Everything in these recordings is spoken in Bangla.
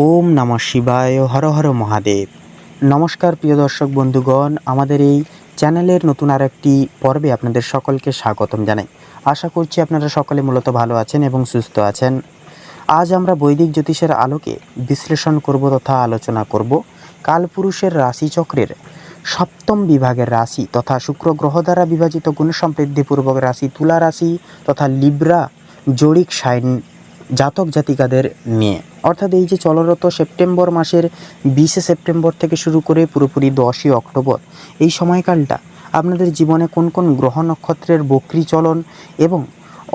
ওম নমঃ শিবায়, হর হর মহাদেব। নমস্কার প্রিয় দর্শক বন্ধুগণ, আমাদের এই চ্যানেলের নতুন আরেকটি পর্বে আপনাদের সকলকে স্বাগতম জানাই। আশা করছি আপনারা সকলে মূলত ভালো আছেন এবং সুস্থ আছেন। আজ আমরা বৈদিক জ্যোতিষের আলোকে বিশ্লেষণ করব তথা আলোচনা করব কালপুরুষের রাশিচক্রের সপ্তম বিভাগের রাশি তথা শুক্র গ্রহ দ্বারা বিভাজিত গুণসমৃদ্ধিপূর্বক রাশি তুলা রাশি তথা লিব্রা জরিক সাইন জাতক জাতিকাদের নিয়ে। অর্থাৎ এই যে চলরত সেপ্টেম্বর মাসের 20শে সেপ্টেম্বর থেকে শুরু করে পুরোপুরি 10ই অক্টোবর, এই সময়কালটা আপনাদের জীবনে কোন কোন গ্রহ নক্ষত্রের বক্রী চলন এবং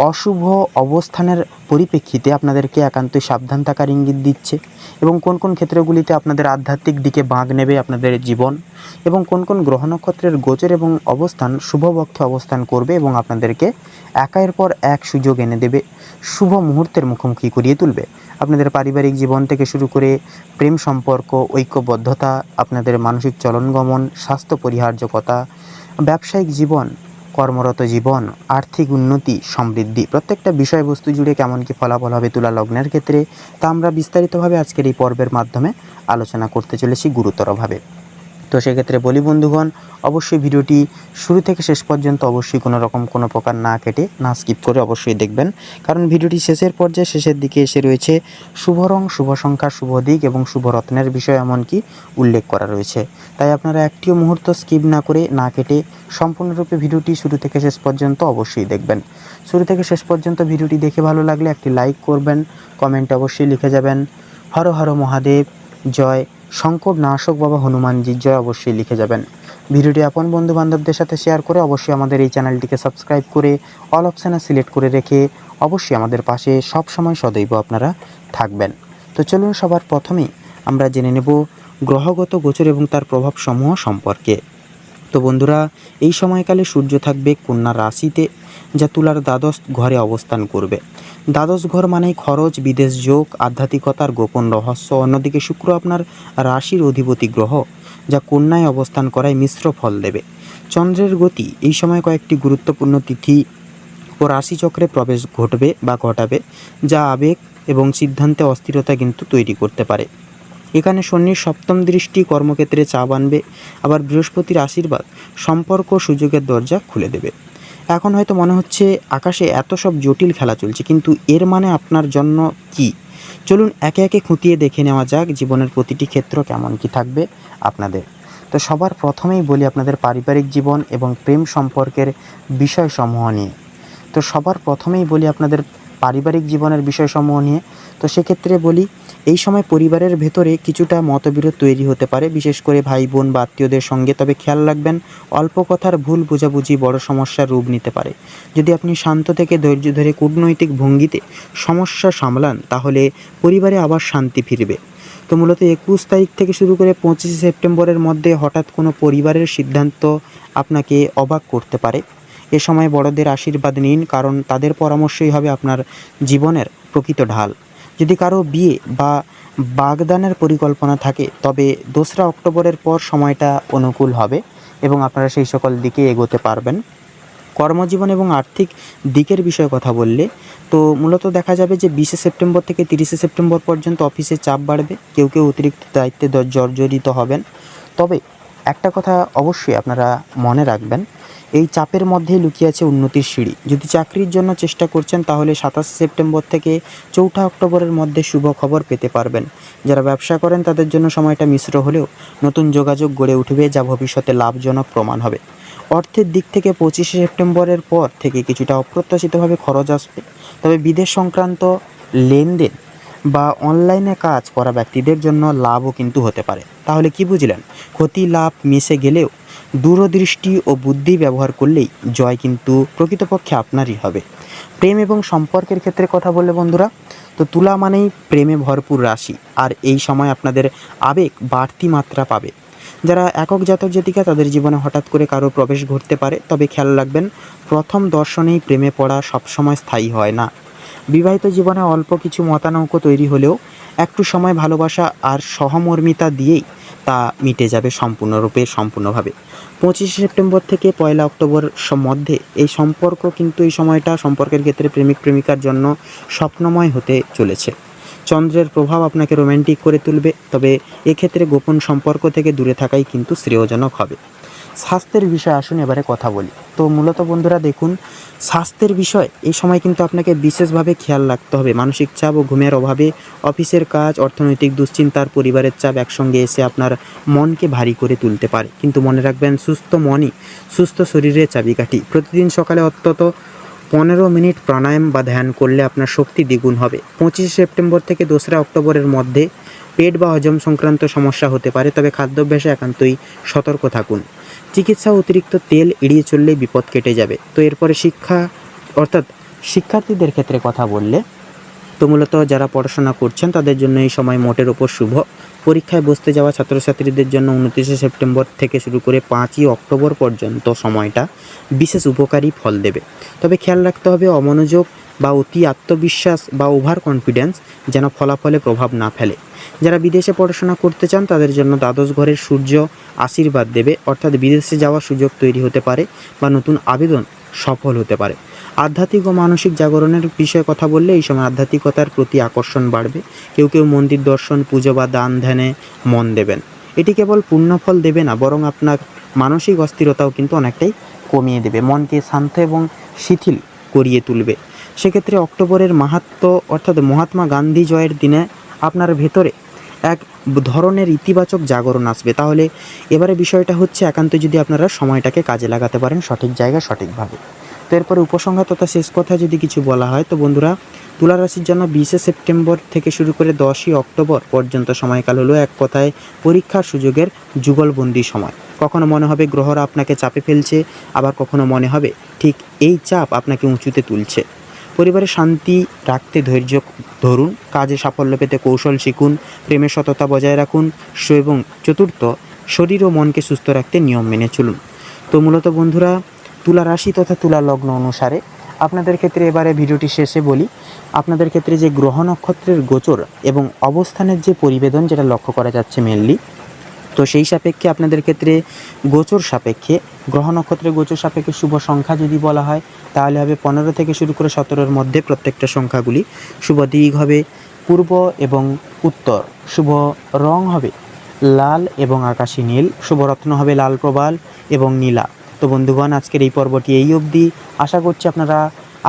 অশুভ অবস্থানের পরিপ্রেক্ষিতে আপনাদেরকে একান্তই সাবধান থাকার ইঙ্গিত দিচ্ছে, এবং কোন কোন ক্ষেত্রগুলিতে আপনাদের আধ্যাত্মিক দিকে বাঁক নেবে আপনাদের জীবন, এবং কোন কোন গ্রহ নক্ষত্রের গোচর এবং অবস্থান শুভপক্ষে অবস্থান করবে এবং আপনাদেরকে একের পর এক সুযোগ এনে দেবে, শুভ মুহূর্তের মুখোমুখি করিয়ে তুলবে। আপনাদের পারিবারিক জীবন থেকে শুরু করে প্রেম সম্পর্ক, ঐক্যবদ্ধতা, আপনাদের মানসিক চলনগমন, স্বাস্থ্য পরিহার্যকতা, ব্যবসায়িক জীবন, কর্মরত জীবন, আর্থিক উন্নতি, সমৃদ্ধি, প্রত্যেকটা বিষয়বস্তু জুড়ে কেমন কী ফলাফল হবে তুলা লগ্নের ক্ষেত্রে, তা আমরা বিস্তারিতভাবে আজকের এই পর্বের মাধ্যমে আলোচনা করতে চলেছি গুরুতরভাবে। তো সেক্ষেত্রে বলি বন্ধুগণ, অবশ্যই ভিডিওটি শুরু থেকে শেষ পর্যন্ত অবশ্যই কোনো প্রকার না কেটে না স্কিপ করে অবশ্যই দেখবেন, কারণ ভিডিওটি শেষের পর্যায়ে শেষের দিকে এসে রয়েছে শুভ রং, শুভ সংখ্যা, শুভ দিক এবং শুভ রত্নের বিষয় এমনকি উল্লেখ করা রয়েছে। তাই আপনারা একটিও মুহূর্ত স্কিপ না করে না কেটে সম্পূর্ণরূপে ভিডিওটি শুরু থেকে শেষ পর্যন্ত অবশ্যই দেখবেন। শুরু থেকে শেষ পর্যন্ত ভিডিওটি দেখে ভালো লাগলে একটি লাইক করবেন, কমেন্টে অবশ্যই লিখে যাবেন হর হর মহাদেব জয়, সংকট নাশক বাবা হনুমানজির জয় অবশ্যই লিখে যাবেন। ভিডিওটি আপন বন্ধু বান্ধবদের সাথে শেয়ার করে অবশ্যই আমাদের এই চ্যানেলটিকে সাবস্ক্রাইব করে অল অপশানে সিলেক্ট করে রেখে অবশ্যই আমাদের পাশে সবসময় সদৈব আপনারা থাকবেন। তো চলুন সবার প্রথমেই আমরা জেনে নেব গ্রহগত গোচর এবং তার প্রভাব সমূহ সম্পর্কে। তো বন্ধুরা, এই সময়কালে সূর্য থাকবে কন্যা রাশিতে, যা তুলার দ্বাদশ ঘরে অবস্থান করবে। দ্বাদশ ঘর মানেই খরচ, বিদেশ যোগ, আধ্যাত্মিকতার গোপন রহস্য। অন্যদিকে শুক্র আপনার রাশির অধিপতি গ্রহ, যা কন্যায় অবস্থান করায় মিশ্র ফল দেবে। চন্দ্রের গতি এই সময় কয়েকটি গুরুত্বপূর্ণ তিথি ও রাশিচক্রে প্রবেশ ঘটাবে, যা আবেগ এবং সিদ্ধান্তে অস্থিরতা কিন্তু তৈরি করতে পারে। এখানে শনির সপ্তম দৃষ্টি কর্মক্ষেত্রে চাপ আনবে, আবার বৃহস্পতির আশীর্বাদ সম্পর্ক সুযোগের দরজা খুলে দেবে। এখন হয়তো মনে হচ্ছে আকাশে এত সব জটিল খেলা চলছে, কিন্তু এর মানে আপনার জন্য কি? চলুন একে একে খুঁটিয়ে দেখে নেওয়া যাক জীবনের প্রতিটি ক্ষেত্র কেমন কি থাকবে আপনাদের। তো সবার প্রথমেই বলি আপনাদের পারিবারিক জীবন এবং প্রেম সম্পর্কের বিষয়সমূহ নিয়ে। তো সবার প্রথমেই বলি আপনাদের পারিবারিক জীবনের বিষয়সমূহ নিয়ে। তো সেক্ষেত্রে বলি, এই সময় পরিবারের ভেতরে কিছুটা মতবিরোধ তৈরি হতে পারে, বিশেষ করে ভাই বোন বা আত্মীয়দের সঙ্গে। তবে খেয়াল রাখবেন, অল্প কথার ভুল বোঝাবুঝি বড় সমস্যার রূপ নিতে পারে। যদি আপনি শান্ত থেকে ধৈর্য ধরে কূটনৈতিক ভঙ্গিতে সমস্যা সামলান, তাহলে পরিবারে আবার শান্তি ফিরবে। তো মূলত 21 তারিখ থেকে শুরু করে 25 সেপ্টেম্বরের মধ্যে হঠাৎ কোনো পরিবারের সিদ্ধান্ত আপনাকে অবাক করতে পারে। এ সময় বড়দের আশীর্বাদ নিন, কারণ তাদের পরামর্শই হবে আপনার জীবনের প্রকৃত ঢাল। যদি কারো বিয়ে বা বাগদানের পরিকল্পনা থাকে, তবে 2রা অক্টোবরের পর সময়টা অনুকূল হবে এবং আপনারা সেই সকল দিকে এগোতে পারবেন। কর্মজীবন এবং আর্থিক দিকের বিষয়ে কথা বললে, তো মূলত দেখা যাবে যে 20শে সেপ্টেম্বর থেকে 30শে সেপ্টেম্বর পর্যন্ত অফিসে চাপ বাড়বে, কেউ কেউ অতিরিক্ত দায়িত্বে জর্জরিত হবেন। তবে একটা কথা অবশ্যই আপনারা মনে রাখবেন, এই চাপের মধ্যেই লুকিয়ে আছে উন্নতির সিঁড়ি। যদি চাকরির জন্য চেষ্টা করছেন, তাহলে 27শে সেপ্টেম্বর থেকে 4ঠা অক্টোবরের মধ্যে শুভ খবর পেতে পারবেন। যারা ব্যবসা করেন তাদের জন্য সময়টা মিশ্র হলেও নতুন যোগাযোগ গড়ে উঠবে, যা ভবিষ্যতে লাভজনক প্রমাণ হবে। অর্থের দিক থেকে 25শে সেপ্টেম্বরের পর থেকে কিছুটা অপ্রত্যাশিতভাবে খরচ আসবে, তবে বিদেশ সংক্রান্ত লেনদেন বা অনলাইনে কাজ করা ব্যক্তিদের জন্য লাভও কিন্তু হতে পারে। তাহলে কি বুঝলেন? ক্ষতি লাভ মিশে গেলেও দূরদৃষ্টি ও বুদ্ধি ব্যবহার করলেই জয় কিন্তু প্রকৃতপক্ষে আপনারই হবে। প্রেম এবং সম্পর্কের ক্ষেত্রে কথা বললে বন্ধুরা, তো তুলা মানেই প্রেমে ভরপুর রাশি, আর এই সময় আপনাদের আবেগ বাড়তি মাত্রা পাবে। যারা একক জাতক জাতিকা, তাদের জীবনে হঠাৎ করে কারো প্রবেশ ঘটতে পারে, তবে খেয়াল রাখবেন, প্রথম দর্শনেই প্রেমে পড়া সবসময় স্থায়ী হয় না। বিবাহিত জীবনে অল্প কিছু মতানৈক্য তৈরি হলেও একটু সময় ভালোবাসা আর সহমর্মিতা দিয়েই তা মিটে যাবে সম্পূর্ণভাবে। 25শে সেপ্টেম্বর থেকে 1লা অক্টোবর মধ্যে এই সম্পর্ক কিন্তু এই সময়টা সম্পর্কের ক্ষেত্রে প্রেমিক প্রেমিকার জন্য স্বপ্নময় হতে চলেছে। চন্দ্রের প্রভাব আপনাকে রোম্যান্টিক করে তুলবে, তবে এক্ষেত্রে গোপন সম্পর্ক থেকে দূরে থাকাই কিন্তু শ্রেয়জনক হবে। স্বাস্থ্যের বিষয়ে আসুন এবারে কথা বলি। তো মূলত বন্ধুরা দেখুন, স্বাস্থ্যের বিষয় এই সময় কিন্তু আপনাকে বিশেষভাবে খেয়াল রাখতে হবে। মানসিক চাপ ও ঘুমের অভাবে অফিসের কাজ, অর্থনৈতিক দুশ্চিন্তার, পরিবারের চাপ একসঙ্গে এসে আপনার মনকে ভারী করে তুলতে পারে। কিন্তু মনে রাখবেন, সুস্থ মনই সুস্থ শরীরের চাবিকাঠি। প্রতিদিন সকালে অন্তত 15 মিনিট প্রাণায়াম বা ধ্যান করলে আপনার শক্তি দ্বিগুণ হবে। 25 সেপ্টেম্বর থেকে 2রা অক্টোবরের মধ্যে পেট বা হজম সংক্রান্ত সমস্যা হতে পারে, তবে খাদ্যাভ্যাসে একান্তই সতর্ক থাকুন। চিকিৎসা অতিরিক্ত তেল এড়িয়ে চললে বিপদ কেটে যাবে। তো এরপরে শিক্ষার্থীদের ক্ষেত্রে কথা বললে, তো মূলত যারা পড়াশোনা করছেন তাদের জন্য এই সময় মোটের ওপর শুভ। পরীক্ষায় বসতে যাওয়া ছাত্রছাত্রীদের জন্য 29 সেপ্টেম্বর থেকে শুরু করে 5ই অক্টোবর পর্যন্ত সময়টা বিশেষ উপকারী ফল দেবে। তবে খেয়াল রাখতে হবে, অমনোযোগ বা অতি আত্মবিশ্বাস বা ওভার কনফিডেন্স যেন ফলাফলে প্রভাব না ফেলে। যারা বিদেশে পড়াশোনা করতে চান তাদের জন্য দ্বাদশ ঘরের সূর্য আশীর্বাদ দেবে, অর্থাৎ বিদেশে যাওয়ার সুযোগ তৈরি হতে পারে বা নতুন আবেদন সফল হতে পারে। আধ্যাত্মিক ও মানসিক জাগরণের বিষয়ে কথা বললে এই সময় আধ্যাত্মিকতার প্রতি আকর্ষণ বাড়বে। কেউ কেউ মন্দির দর্শন, পুজো বা দান ধ্যানে মন দেবেন। এটি কেবল পুণ্যফল দেবে না, বরং আপনার মানসিক অস্থিরতাও কিন্তু অনেকটাই কমিয়ে দেবে, মনকে শান্ত এবং শিথিল করিয়ে তুলবে। সেক্ষেত্রে অক্টোবরের মাহাত্ম্য, অর্থাৎ মহাত্মা গান্ধী জয়ের দিনে আপনার ভেতরে এক ধরনের ইতিবাচক জাগরণ আসবে। তাহলে এবারে বিষয়টা হচ্ছে, একান্ত যদি আপনারা সময়টাকে কাজে লাগাতে পারেন সঠিক জায়গায় সঠিকভাবে। তো এরপরে উপসংহার তথা শেষ কথা যদি কিছু বলা হয়, তো বন্ধুরা, তুলা রাশির জন্য 20 সেপ্টেম্বর থেকে শুরু করে 10ই অক্টোবর পর্যন্ত সময়কাল হলো এক কথায় পরীক্ষার সুযোগের যুগলবন্দি সময়। কখনো মনে হবে গ্রহরা আপনাকে চাপে ফেলছে, আবার কখনো মনে হবে ঠিক এই চাপ আপনাকে উঁচুতে তুলছে। পরিবারে শান্তি রাখতে ধৈর্য ধরুন, কাজে সাফল্য পেতে কৌশল শিখুন, প্রেমের সততা বজায় রাখুন এবং চতুর্থ, শরীর ও মনকে সুস্থ রাখতে নিয়ম মেনে চলুন। তো মূলত বন্ধুরা, তুলা রাশি তথা তুলা লগ্ন অনুসারে আপনাদের ক্ষেত্রে এবারে ভিডিওটি শেষে বলি, আপনাদের ক্ষেত্রে যে গ্রহ নক্ষত্রের গোচর এবং অবস্থানের যে পরিবেদন যেটা লক্ষ্য করা যাচ্ছে মেনলি, তো সেই সাপেক্ষে আপনাদের ক্ষেত্রে গোচর সাপেক্ষে, গ্রহ নক্ষত্রের গোচর সাপেক্ষে শুভ সংখ্যা যদি বলা হয় তাহলে হবে 15 থেকে শুরু করে 17-র মধ্যে প্রত্যেকটা সংখ্যাগুলি শুভ। দিক হবে পূর্ব এবং উত্তর। শুভ রং হবে লাল এবং আকাশী নীল। শুভ রত্ন হবে লাল প্রবাল এবং নীলা। তো বন্ধুগণ, আজকের এই পর্বটি এই অবধি। আশা করছি আপনারা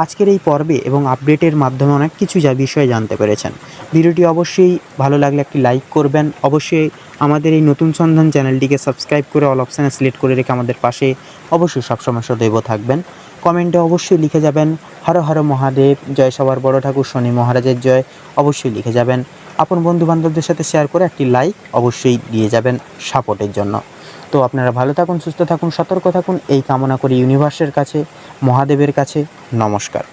আজকের এই পর্বে এবং আপডেটের মাধ্যমে অনেক কিছু বিষয়ে জানতে পেরেছেন। ভিডিওটি অবশ্যই ভালো লাগলে একটি লাইক করবেন। অবশ্যই আমাদের এই নতুন সন্ধান চ্যানেলটিকে সাবস্ক্রাইব করে অল অপশানে সিলেক্ট করে রেখে আমাদের পাশে অবশ্যই সবসময় সদৈব থাকবেন। কমেন্টে অবশ্যই লিখে যাবেন হর হর মহাদেব, জয় সবার বড় ঠাকুর শনি মহারাজের জয়, অবশ্যই লিখে যাবেন। আপন বন্ধু বান্ধবদের সাথে শেয়ার করে একটি লাইক অবশ্যই দিয়ে যাবেন সাপোর্টের জন্য। তো আপনারা ভালো থাকুন, সুস্থ থাকুন, সতর্ক থাকুন, এই কামনা করি ইউনিভার্সের কাছে, মহাদেবের কাছে। নমস্কার।